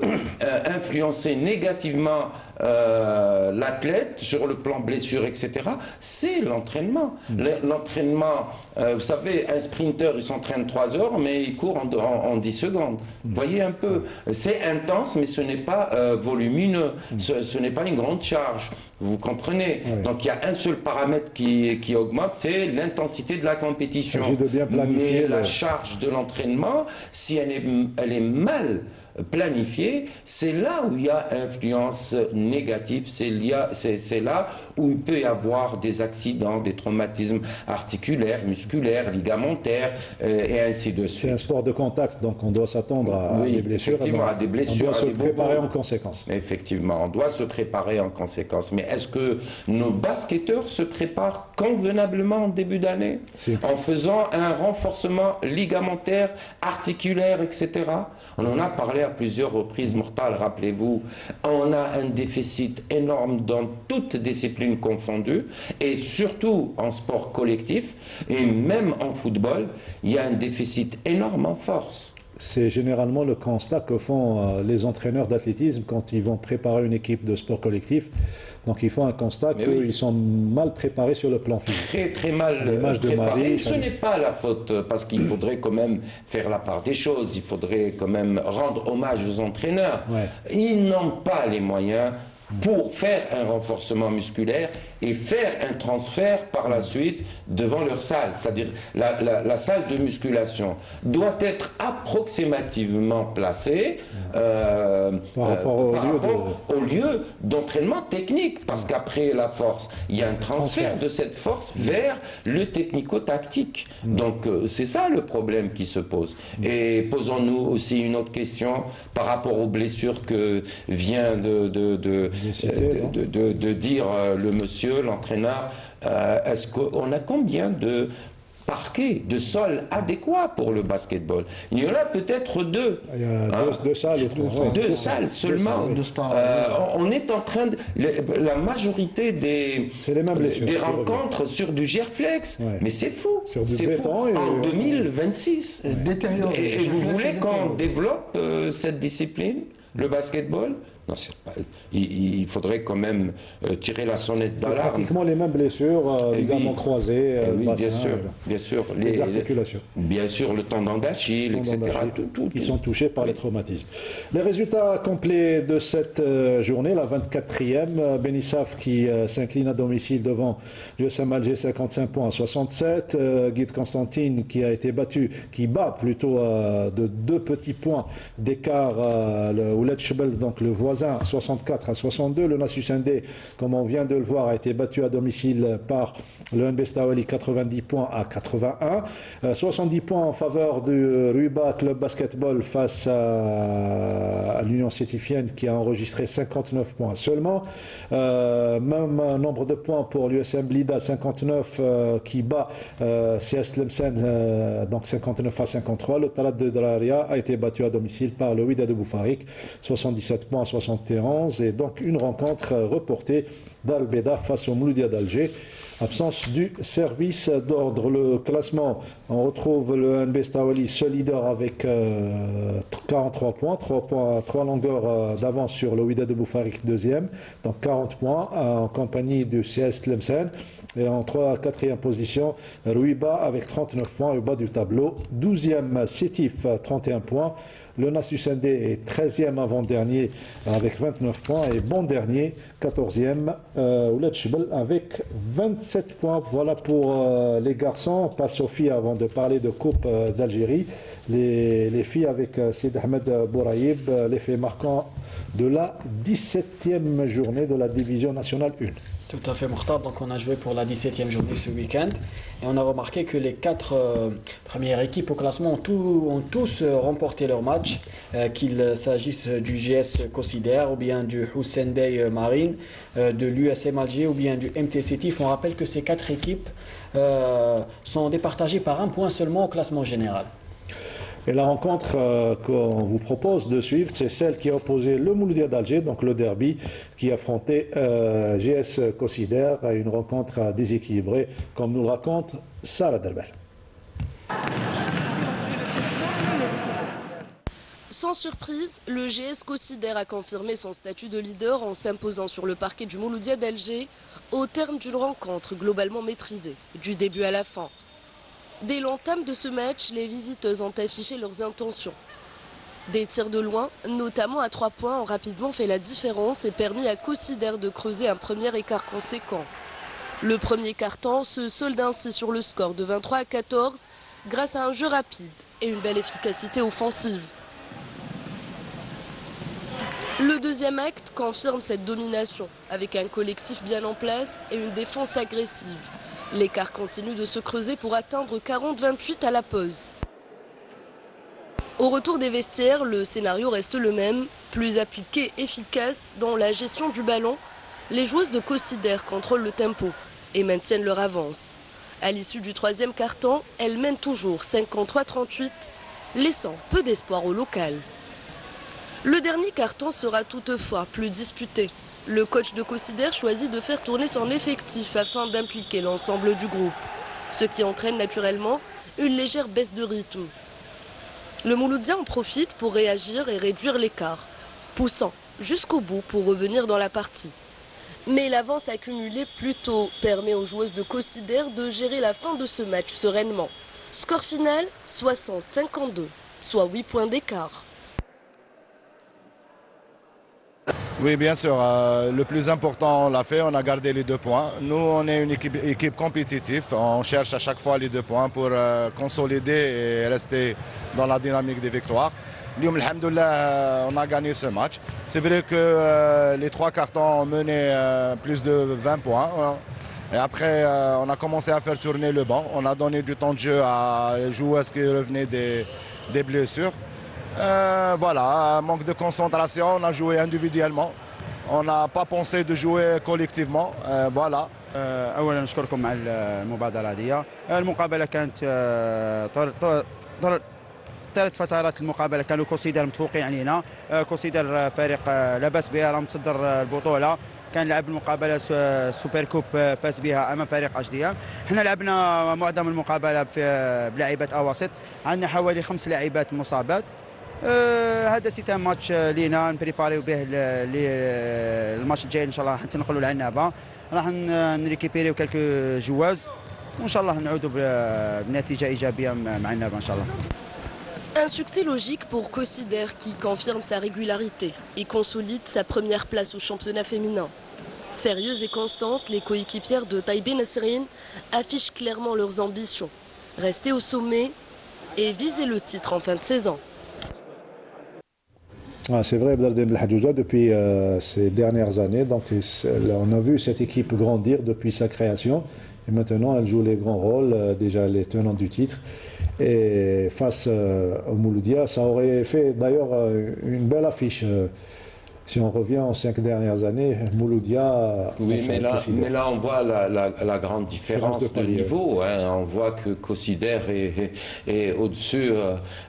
influencer négativement l'athlète sur le plan blessure, etc., c'est l'entraînement. L'entraînement, vous savez, un sprinter, il s'entraîne 3 heures, mais il court en 10 secondes. Vous voyez un peu, c'est intense, mais ce n'est pas volumineux, ce n'est pas une grande charge. Vous comprenez? Oui. Donc il y a un seul paramètre qui augmente, c'est l'intensité de la compétition. Il s'agit de bien planifier. Mais la charge de l'entraînement, si elle est mal planifié, c'est là où il y a influence négative, c'est là où il peut y avoir des accidents, des traumatismes articulaires, musculaires, ligamentaires, et ainsi de suite. C'est un sport de contact, donc on doit s'attendre à des blessures. Effectivement, à des blessures. On doit se préparer en conséquence. Effectivement, on doit se préparer en conséquence. Mais est-ce que nos basketteurs se préparent convenablement en début d'année, en faisant un renforcement ligamentaire, articulaire, etc. On en a parlé à plusieurs reprises, Mortal, rappelez-vous, on a un déficit énorme dans toutes disciplines confondues, et surtout en sport collectif, et même en football, il y a un déficit énorme en force. C'est généralement le constat que font les entraîneurs d'athlétisme quand ils vont préparer une équipe de sport collectif. Donc ils font un constat qu'ils sont mal préparés sur le plan physique. Très très mal préparés. Ce n'est pas la faute, parce qu'il faudrait quand même faire la part des choses, il faudrait quand même rendre hommage aux entraîneurs. Ouais. Ils n'ont pas les moyens pour faire un renforcement musculaire et faire un transfert par la suite devant leur salle. C'est-à-dire la salle de musculation doit être approximativement placée par rapport au lieu d'entraînement technique, parce qu'après la force, il y a un transfert de cette force vers le technico-tactique. Donc c'est ça le problème qui se pose. Et posons-nous aussi une autre question par rapport aux blessures que vient de dire le monsieur, l'entraîneur. Est-ce qu'on a combien de parquets, de sols adéquats pour le basketball? Il y en a peut-être 2. Il y a deux salles. Deux salles seulement. On est en train de... La majorité des rencontres sur du Gerflex. Ouais. Mais c'est fou. C'est fou. En 2026. Et vous voulez qu'on développe cette discipline, le basketball? Non, il faudrait quand même tirer la sonnette d'alarme. Pratiquement les mêmes blessures, ligaments croisés, bassin, bien sûr. Les articulations. Bien sûr, le tendon d'Achille, etc. Qui sont touchés par les traumatismes. Les résultats complets de cette journée, la 24e, Benissaf qui s'incline à domicile devant l'USM Alger 55 points à 67. Guide Constantine qui bat plutôt de 2 petits points d'écart le Ouled Chebel, donc le voisin, 64 à 62. Le Nasus Indé, comme on vient de le voir, a été battu à domicile par le NB Stawali 90 points à 81. 70 points en faveur du Ruiba Club Basketball face à l'Union Sétifienne qui a enregistré 59 points seulement. Même nombre de points pour l'USM Blida 59 qui bat CS Tlemcen donc 59 à 53. Le Talat de Draria a été battu à domicile par le Wydad de Boufarik 77 points à 71, et donc une rencontre reportée d'Al-Beda face au Mouloudia d'Alger. absence du service d'ordre. Le classement, on retrouve le NB Stawali seul leader avec 43 points, 3 longueurs d'avance sur le Wydad Boufarik deuxième, donc 40 points en compagnie du CS Tlemcen. Et en 4e position, Rouiba avec 39 points au bas du tableau. 12e, Sétif, 31 points. Le Nas Sendé est 13e avant-dernier avec 29 points. Et bon dernier, 14e, Ouled Chbel avec 27 points. Voilà pour les garçons. On passe aux filles avant de parler de Coupe d'Algérie. Les filles avec Sid Ahmed Bouraïb, l'effet marquant de la 17e journée de la division nationale 1. Tout à fait, Mokhtar. Donc on a joué pour la 17e journée ce week-end et on a remarqué que les 4 premières équipes au classement ont tous remporté leur match, qu'il s'agisse du GS Consider ou bien du Hussein Bey Marine, de l'USM Alger ou bien du MT Sétif. On rappelle que ces 4 équipes sont départagées par un point seulement au classement général. Et la rencontre qu'on vous propose de suivre, c'est celle qui a opposé le Mouloudia d'Alger, donc le derby, qui affrontait GS Consider à une rencontre déséquilibrée, comme nous le raconte Sarah Derbel. Sans surprise, le GS Consider a confirmé son statut de leader en s'imposant sur le parquet du Mouloudia d'Alger au terme d'une rencontre globalement maîtrisée, du début à la fin. Dès l'entame de ce match, les visiteuses ont affiché leurs intentions. Des tirs de loin, notamment à 3 points, ont rapidement fait la différence et permis à Consider de creuser un premier écart conséquent. Le premier quart-temps se solde ainsi sur le score de 23-14 grâce à un jeu rapide et une belle efficacité offensive. Le deuxième acte confirme cette domination avec un collectif bien en place et une défense agressive. L'écart continue de se creuser pour atteindre 40-28 à la pause. Au retour des vestiaires, le scénario reste le même, plus appliqué, efficace dans la gestion du ballon. Les joueuses de Consider contrôlent le tempo et maintiennent leur avance. À l'issue du troisième quart-temps, elles mènent toujours 53-38, laissant peu d'espoir au local. Le dernier quart-temps sera toutefois plus disputé. Le coach de Consider choisit de faire tourner son effectif afin d'impliquer l'ensemble du groupe, ce qui entraîne naturellement une légère baisse de rythme. Le Mouloudien en profite pour réagir et réduire l'écart, poussant jusqu'au bout pour revenir dans la partie. Mais l'avance accumulée plus tôt permet aux joueuses de Consider de gérer la fin de ce match sereinement. Score final 60-52, soit 8 points d'écart. Oui, bien sûr. Le plus important, on l'a fait. On a gardé les 2 points. Nous, on est une équipe compétitive. On cherche à chaque fois les 2 points pour consolider et rester dans la dynamique des victoires. Lyoum, alhamdoulilah, on a gagné ce match. C'est vrai que les 3 cartons ont mené plus de 20 points. Et après, on a commencé à faire tourner le banc. On a donné du temps de jeu à les joueuses qui revenaient des blessures. Voilà, manque de concentration, on a joué individuellement, on n'a pas pensé de jouer collectivement, voilà. اولا نشكركم على المبادره هذه. المقابله كانت ثلاث فترات المقابله كانوا كونسيدر متفوقين علينا. كونسيدر فريق لا باس بها، راه متصدر البطوله، كان لعب المقابله سوبر كوب فاز بها امام فريق اشدية. احنا لعبنا معظم المقابله بلاعبات اواسط، عندنا حوالي 5 لاعبات مصابات. هذا سيت ان ماتش لينا نبريباريو به الماتش الجاي ان شاء الله، راح نتنقلوا لعنابه، راح نريكيبيريو كالكو جواز وان شاء الله نعودوا بنتيجه ايجابيه مع عنابه ان شاء الله. Un succès logique pour Consider qui confirme sa régularité et consolide sa première place au championnat féminin. Sérieuses et constantes, les coéquipières de Taïbé Nasserine affichent clairement leurs ambitions. Rester au sommet et viser le titre en fin de saison. Ah, c'est vrai, Abdelhadem Hadjouja, depuis ces dernières années, donc, on a vu cette équipe grandir depuis sa création et maintenant elle joue les grands rôles, déjà les tenants du titre. Et face au Mouloudia, ça aurait fait d'ailleurs une belle affiche. Si on revient aux 5 dernières années, Mouloudia... Oui, mais là, on voit la grande différence de niveau. Hein. On voit que Consider est au-dessus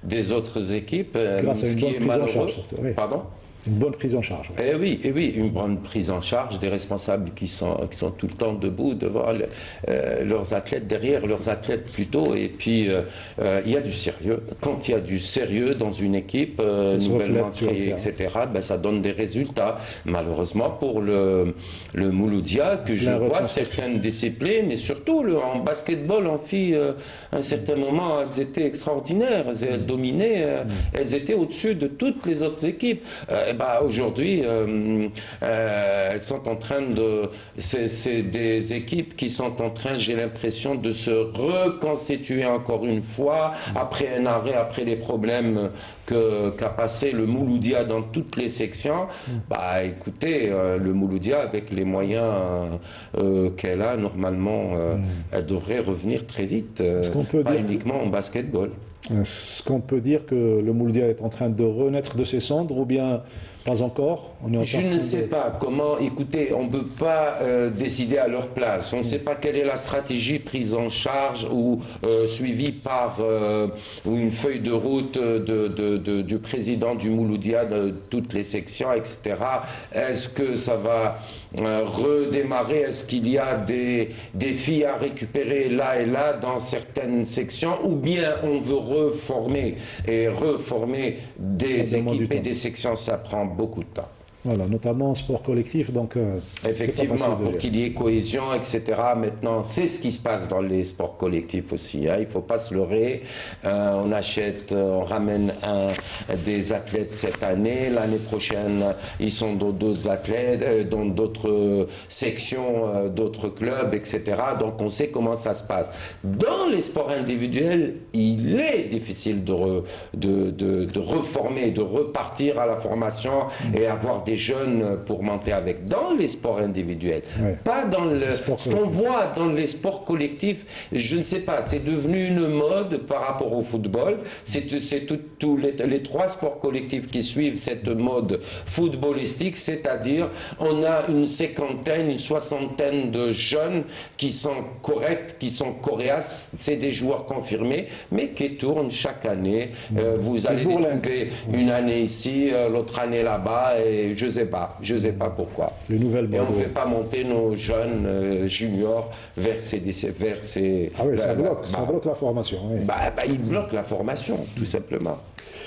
des autres équipes. Grâce à une bonne prise en charge, surtout. Oui. Pardon ? Une bonne prise en charge. Eh oui, une bonne prise en charge des responsables qui sont tout le temps debout devant leurs athlètes, derrière leurs athlètes plutôt. Et puis, il y a du sérieux. Quand il y a du sérieux dans une équipe nouvellement créée, etc., ben, ça donne des résultats. Malheureusement, pour le Mouloudia, que je vois certaines disciplines, et surtout en basketball, en filles, à un certain moment, elles étaient extraordinaires. Elles dominaient, elles étaient au-dessus de toutes les autres équipes. Aujourd'hui, elles sont en train de... C'est des équipes qui sont en train, j'ai l'impression, de se reconstituer encore une fois, après un arrêt, après les problèmes qu'a passé le Mouloudia dans toutes les sections. Bah écoutez, le Mouloudia, avec les moyens qu'elle a, normalement, elle devrait revenir très vite, pas uniquement en basketball. Est-ce qu'on peut dire que le Mouloudia est en train de renaître de ses cendres ou bien pas encore? Je ne sais pas comment. Écoutez, on ne peut pas décider à leur place. On ne sait pas quelle est la stratégie prise en charge ou suivie par ou une feuille de route du président du Mouloudia de toutes les sections, etc. Est-ce que ça va redémarrer? Est-ce qu'il y a des filles à récupérer là et là dans certaines sections, ou bien on veut reformer des équipes et des sections? Ça prend beaucoup de temps. Voilà, notamment en sport collectif, donc... Effectivement, pour qu'il y ait cohésion, etc. Maintenant, c'est ce qui se passe dans les sports collectifs aussi. Hein. Il ne faut pas se leurrer. On achète, on ramène des athlètes cette année. L'année prochaine, ils sont dans d'autres athlètes, dans d'autres sections, d'autres clubs, etc. Donc, on sait comment ça se passe. Dans les sports individuels, il est difficile de reformer, de repartir à la formation et avoir des jeunes pour monter avec. Dans les sports individuels, pas dans ce qu'on voit dans les sports collectifs, je ne sais pas, c'est devenu une mode par rapport au football. C'est tous les trois sports collectifs qui suivent cette mode footballistique, c'est-à-dire on a une soixantaine de jeunes qui sont corrects, qui sont coriaces, c'est des joueurs confirmés, mais qui tournent chaque année. Vous allez les trouver une année ici, l'autre année là-bas, et je sais pas pourquoi. Et on ne fait pas monter nos jeunes juniors vers ces... Ah oui, ça bloque la formation. Oui. Il bloque la formation, tout simplement.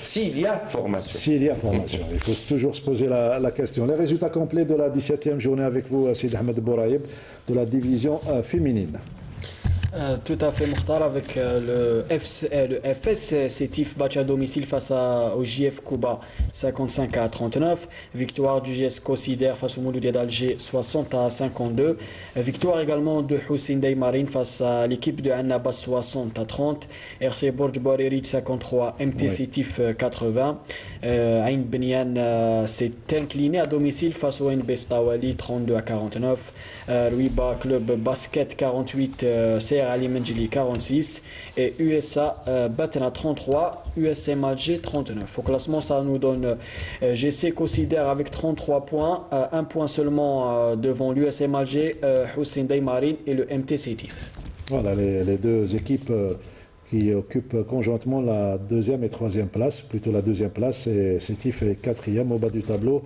S'il y a formation. S'il y a formation. Il faut toujours se poser la question. Les résultats complets de la 17e journée avec vous, Sidi Ahmed Bouraïb, de la division féminine. Tout à fait, Mokhtar, avec le FS Sétif battu à domicile face au JF Kouba 55-39. Victoire du JS Considère face au Mouloudia d'Alger 60-52. Victoire également de Hussein Daymarine face à l'équipe de Annaba 60-30. RC Bourj Bouaririd 53, MT Sétif 80. Ain Benyan s'est incliné à domicile face au NB Stawali 32-49. Rouiba Club Basket 48, CR Ali Menjili 46 et USA Batna 33, USM Alger 39. Au classement, ça nous donne GC Considère avec 33 points, un point seulement devant l'USM Alger, Hussein Daymarine et le MT Sétif. Voilà les deux équipes qui occupent conjointement la deuxième et troisième place. Plutôt la deuxième place, et Sétif est quatrième au bas du tableau.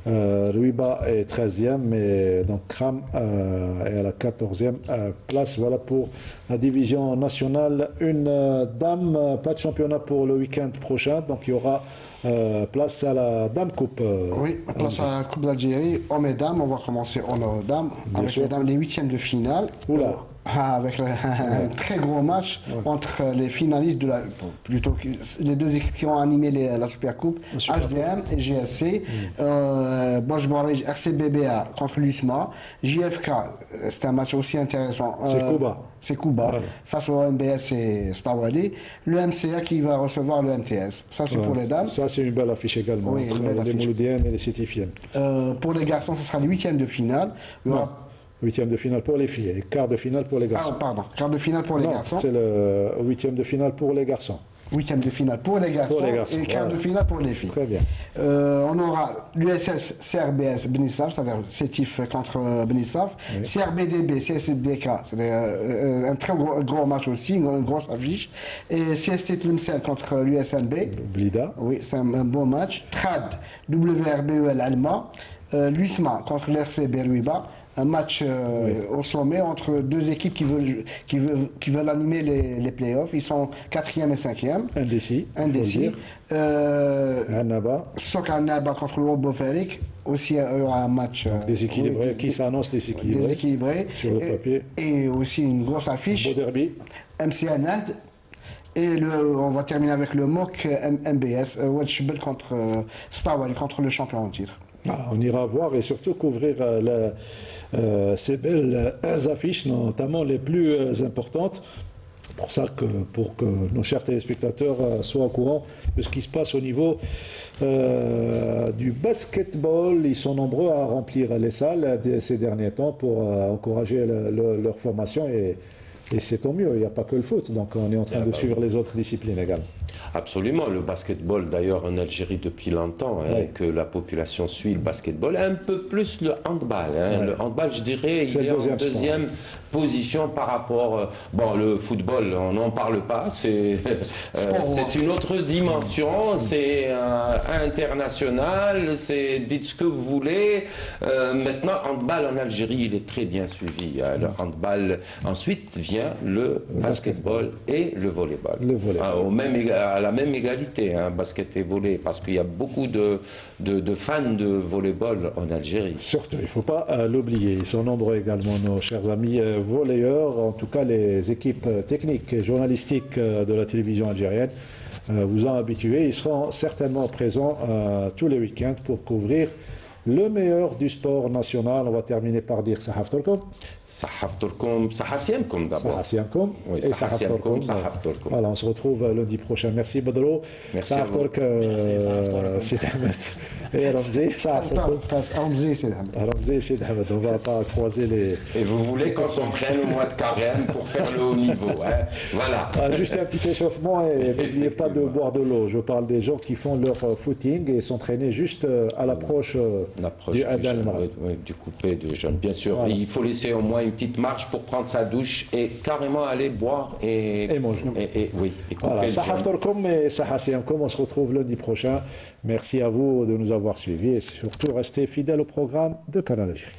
Rouiba est 13e, et donc Kram est à la 14e place. Voilà pour la division nationale. Une dame, pas de championnat pour le week-end prochain, donc il y aura place à la Dame Coupe. Oui, place à la Coupe d'Algérie, hommes et dames. On va commencer en dames, avec les dames, les huitièmes de finale. Oula. Avec un très gros match entre les finalistes les deux équipes qui ont animé la Supercoupe, HDM et GSC. Bourj Bouaririd RCBBA contre l'USMA. JFK, c'est un match aussi intéressant. C'est Kouba face au MBS et Stawali. Le MCA qui va recevoir le MTS. Ça, c'est pour les dames. Ça, c'est une belle affiche également, entre les Mouloudiennes et les Sétifiennes. Pour les garçons, ce sera les huitièmes de finale. Huitième de finale pour les filles et quart de finale pour les garçons. Quart de finale pour les garçons. C'est le huitième de finale pour les garçons. huitième de finale pour les garçons, et quart de finale pour les filles. Très bien. On aura l'USS CRBS Benissaf, c'est-à-dire Sétif contre Benissaf, CRBDB CSDK, c'est-à-dire un très gros match aussi, une grosse affiche, et CST Tlemcen contre l'USNB. Blida. Oui, c'est un bon match. Trad WRBEL Alma, l'USMA contre l'RC Berouiba. Un match au sommet entre deux équipes qui veulent animer les playoffs. Ils sont 4e et 5e. Indécis. Sok Annaba contre le Robo Ferik. Aussi, il y aura un match déséquilibré, qui s'annonce déséquilibré sur le papier. Et aussi une grosse affiche. Beau derby. MCA Nad. Et on va terminer avec le MOC MBS, Welshbel contre Stawal, contre le champion en titre. On ira voir et surtout couvrir ces belles affiches, notamment les plus importantes. Pour ça pour que nos chers téléspectateurs soient au courant de ce qui se passe au niveau du basketball. Ils sont nombreux à remplir les salles ces derniers temps pour encourager leur formation et c'est tant mieux, il n'y a pas que le foot, donc on est en train de suivre les autres disciplines également. Absolument, le basketball d'ailleurs en Algérie depuis longtemps, que la population suit le basketball, un peu plus le handball. Le handball, je dirais, il est en deuxième position par rapport... bon, le football, on n'en parle pas, c'est une autre dimension, c'est international, c'est dites ce que vous voulez. Maintenant, handball en Algérie, il est très bien suivi. Le handball, ensuite vient le basketball et le volleyball. À la même égalité, basket et volley, parce qu'il y a beaucoup de fans de volleyball en Algérie. Surtout, il ne faut pas l'oublier. Ils sont nombreux également, nos chers amis volleyeurs, en tout cas les équipes techniques et journalistiques de la télévision algérienne vous ont habitués. Ils seront certainement présents tous les week-ends pour couvrir le meilleur du sport national. On va terminer par dire Sahaf Turkom. Sahaf Turkom, Sahasiemkom d'abord. Sahasiemkom. Oui, et Sahasiemkom, Sahaf Turkom. Voilà, on se retrouve lundi prochain. Merci Badro. Merci à vous. Merci Sid Ahmed. Et Ramzi, Sahaf Turkom. Ramzi, Sid Ahmed. Ramzi, Sid Ahmed. On ne va pas croiser les... Et vous voulez qu'on s'en prenne au mois de carême pour faire le haut niveau. Voilà. Juste un petit échauffement et n'oubliez pas de boire de l'eau. Je parle des gens qui font leur footing et s'entraîner juste à l'approche du du coupé de jeûne. Bien sûr, voilà. Il faut laisser au moins une petite marche pour prendre sa douche et carrément aller boire et manger. Et couper voilà, le Sahaf Turkom et Sahasiemkom, on se retrouve lundi prochain. Merci à vous de nous avoir suivis et surtout restez fidèles au programme de Canal Algérie.